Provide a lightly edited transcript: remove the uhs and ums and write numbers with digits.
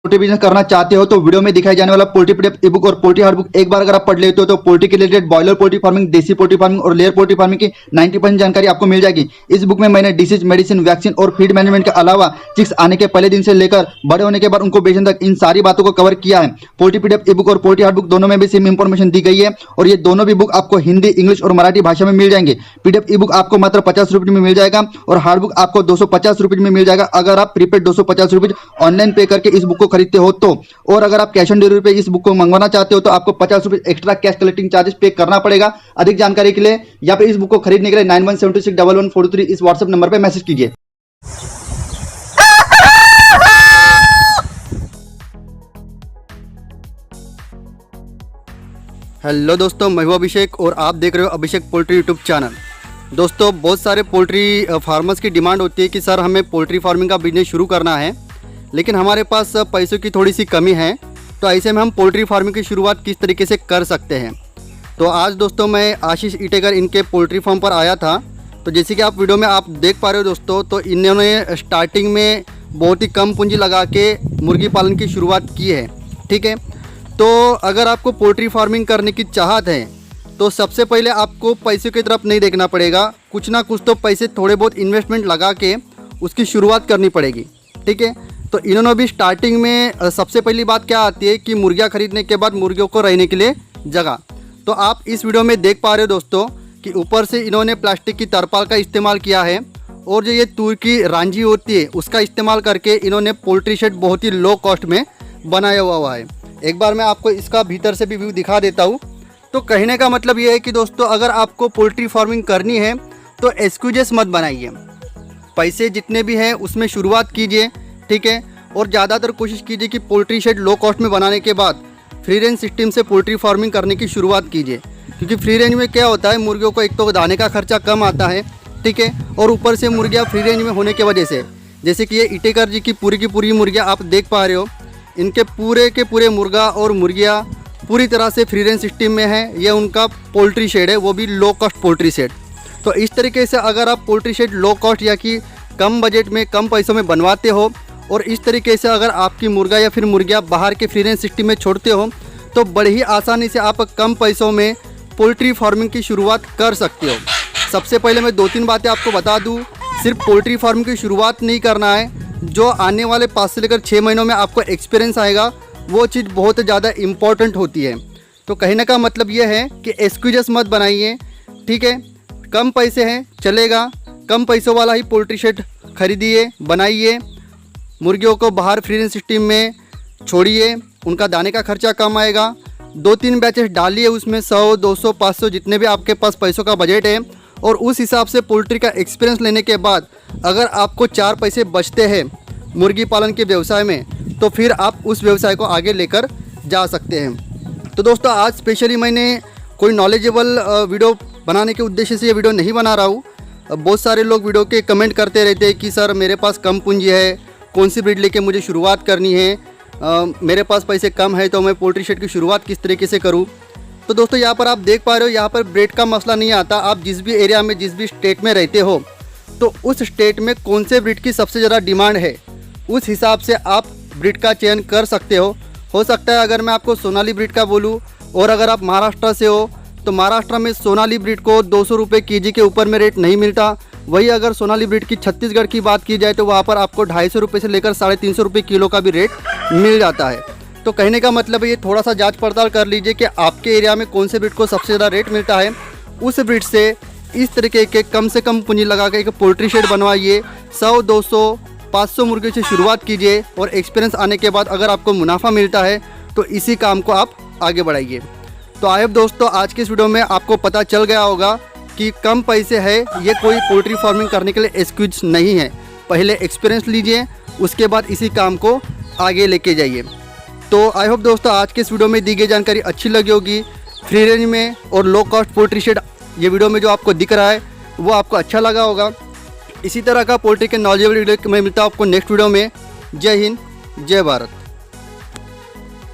Poultry business करना चाहते हो तो वीडियो में दिखाई जाने वाला पोल्ट्री पीडीएफ ई बुक और पोल्ट्री हार्ड बुक एक बार अगर आप पढ़ लेते हो तो पोल्ट्री के रिलेटेड बॉयलर पोल्ट्री फार्मिंग, देसी पोल्ट्री फार्मिंग और लेयर पोल्ट्री फार्मिंग की 90% जानकारी आपको मिल जाएगी। इस बुक में मैंने डिसीज, मेडिसिन, वैक्सीन और फीड मैनेजमेंट के अलावा चिक्स आने के पहले दिन से लेकर बड़े होने के बाद उनको बेचने तक इन सारी बातों को कवर किया है। पोल्ट्री पीडीएफ ई बुक और पोल्ट्री हार्ड बुक दोनों में भी सेम इंफॉर्मेशन दी गई है और ये दोनों भी बुक आपको हिंदी, इंग्लिश और मराठी भाषा में मिल जाएंगे। पीडीएफ ई बुक आपको मात्र 50 रुपये में मिल जाएगा और हार्ड बुक आपको 250 रुपये में मिल जाएगा अगर आप प्रीपेड 250 रुपये ऑनलाइन पे करके इस बुक को खरीदते हो तो। और अगर आप कैश ऑन डिलीवरी पे इस बुक को मंगवाना चाहते हो तो आपको 50 रुपये एक्स्ट्रा कैश कलेक्टिंग चार्जेस पे करना पड़ेगा। अधिक जानकारी के लिए या फिर इस बुक को खरीदने के लिए 91761143 इस व्हाट्सएप नंबर पे मैसेज कीजिए। हेलो दोस्तों, मैं हूं अभिषेक और आप देख रहे हो अभिषेक पोल्ट्री यूट्यूब चैनल। दोस्तों, बहुत सारे पोल्ट्री फार्मर्स की डिमांड होती है कि सर हमें पोल्ट्री फार्मिंग का बिजनेस शुरू करना है, लेकिन हमारे पास पैसों की थोड़ी सी कमी है, तो ऐसे में हम पोल्ट्री फार्मिंग की शुरुआत किस तरीके से कर सकते हैं। तो आज दोस्तों मैं आशीष इटेकर इनके पोल्ट्री फार्म पर आया था। तो जैसे कि आप वीडियो में आप देख पा रहे हो दोस्तों, तो इन्होंने स्टार्टिंग में बहुत ही कम पूंजी लगा के मुर्गी पालन की शुरुआत की है। ठीक है, तो अगर आपको पोल्ट्री फार्मिंग करने की चाहत है तो सबसे पहले आपको पैसे की तरफ नहीं देखना पड़ेगा, कुछ ना कुछ तो पैसे थोड़े बहुत इन्वेस्टमेंट लगा के उसकी शुरुआत करनी पड़ेगी। ठीक है, तो इन्होंने भी स्टार्टिंग में सबसे पहली बात क्या आती है कि मुर्गियाँ खरीदने के बाद मुर्गियों को रहने के लिए जगह। तो आप इस वीडियो में देख पा रहे हो दोस्तों कि ऊपर से इन्होंने प्लास्टिक की तरपाल का इस्तेमाल किया है और जो ये तूर की रांझी होती है उसका इस्तेमाल करके इन्होंने पोल्ट्री शेड बहुत ही लो कॉस्ट में बनाया हुआ है। एक बार मैं आपको इसका भीतर से भी व्यू दिखा देता हूँ। तो कहने का मतलब ये है कि दोस्तों अगर आपको पोल्ट्री फार्मिंग करनी है तो एक्सक्यूजेस मत बनाइए, पैसे जितने भी हैं उसमें शुरुआत कीजिए। ठीक है, और ज़्यादातर कोशिश कीजिए कि पोल्ट्री शेड लो कॉस्ट में बनाने के बाद फ्री रेंज सिस्टम से पोल्ट्री फार्मिंग करने की शुरुआत कीजिए, क्योंकि फ्री रेंज में क्या होता है, मुर्गियों को एक तो दाने का खर्चा कम आता है। ठीक है, और ऊपर से मुर्गियाँ फ्री रेंज में होने की वजह से, जैसे कि ये इटेकर जी की पूरी मुर्गियाँ आप देख पा रहे हो, इनके पूरे के पूरे मुर्गा और मुर्गियाँ पूरी तरह से फ्री रेंज सिस्टम में है। ये उनका पोल्ट्री शेड है, वो भी लो कॉस्ट पोल्ट्री शेड। तो इस तरीके से अगर आप पोल्ट्री शेड लो कॉस्ट या कि कम बजट में कम पैसों में बनवाते हो और इस तरीके से अगर आपकी मुर्गा या फिर मुर्गियाँ बाहर के फ्री रेंज सिस्टम में छोड़ते हो तो बड़ी ही आसानी से आप कम पैसों में पोल्ट्री फार्मिंग की शुरुआत कर सकते हो। सबसे पहले मैं 2-3 बातें आपको बता दूँ। सिर्फ पोल्ट्री फार्मिंग की शुरुआत नहीं करना है, जो आने वाले 5 से लेकर 6 महीनों में आपको एक्सपीरियंस आएगा वो चीज़ बहुत ज़्यादा इम्पॉर्टेंट होती है। तो कहने का मतलब ये है कि एक्सक्यूजेस मत बनाइए। ठीक है, कम पैसे हैं चलेगा, कम पैसों वाला ही पोल्ट्री शेड खरीदिए, बनाइए, मुर्गियों को बाहर फ्री रेंज सिस्टम में छोड़िए, उनका दाने का खर्चा कम आएगा। 2-3 बैचेस डालिए, उसमें 100, 200, 500 जितने भी आपके पास पैसों का बजट है, और उस हिसाब से पोल्ट्री का एक्सपीरियंस लेने के बाद अगर आपको 4 पैसे बचते हैं मुर्गी पालन के व्यवसाय में तो फिर आप उस व्यवसाय को आगे लेकर जा सकते हैं। तो दोस्तों आज स्पेशली मैंने कोई नॉलेजेबल वीडियो बनाने के उद्देश्य से ये वीडियो नहीं बना रहा हूँ। बहुत सारे लोग वीडियो के कमेंट करते रहते हैं कि सर मेरे पास कम पूंजी है, कौन सी ब्रीड लेके मुझे शुरुआत करनी है, मेरे पास पैसे कम है तो मैं पोल्ट्री शेड की शुरुआत किस तरीके से करूँ। तो दोस्तों यहाँ पर आप देख पा रहे हो, यहाँ पर ब्रीड का मसला नहीं आता। आप जिस भी एरिया में, जिस भी स्टेट में रहते हो तो उस स्टेट में कौन से ब्रीड की सबसे ज़्यादा डिमांड है उस हिसाब से आप ब्रीड का चयन कर सकते हो सकता है अगर मैं आपको सोनाली ब्रीड का बोलूँ और अगर आप महाराष्ट्र से हो तो महाराष्ट्र में सोनाली ब्रीड को 200 रुपये केजी के ऊपर में रेट नहीं मिलता। वही अगर सोनाली ब्रीड की छत्तीसगढ़ की बात की जाए तो वहाँ पर आपको 250 रुपये से लेकर 350 रुपये किलो का भी रेट मिल जाता है। तो कहने का मतलब ये थोड़ा सा जांच पड़ताल कर लीजिए कि आपके एरिया में कौन से ब्रीड को सबसे ज़्यादा रेट मिलता है। उस ब्रीड से इस तरीके के कम से कम पूंजी लगा के एक पोल्ट्री शेड बनवाइए। 100, 200, 500 मुर्गियों से शुरुआत कीजिए और एक्सपीरियंस आने के बाद अगर आपको मुनाफा मिलता है तो इसी काम को आप आगे बढ़ाइए। तो आई होप दोस्तों आज के इस वीडियो में आपको पता चल गया होगा कि कम पैसे है ये कोई पोल्ट्री फार्मिंग करने के लिए एक्सक्यूज नहीं है। पहले एक्सपीरियंस लीजिए, उसके बाद इसी काम को आगे लेके जाइए। तो आई होप दोस्तों आज के इस वीडियो में दी गई जानकारी अच्छी लगी होगी। फ्री रेंज में और लो कॉस्ट पोल्ट्री शेड ये वीडियो में जो आपको दिख रहा है वो आपको अच्छा लगा होगा। इसी तरह का पोल्ट्री के नॉलेजेबल वीडियो मैं मिलता हूँ आपको नेक्स्ट वीडियो में। जय हिंद, जय भारत।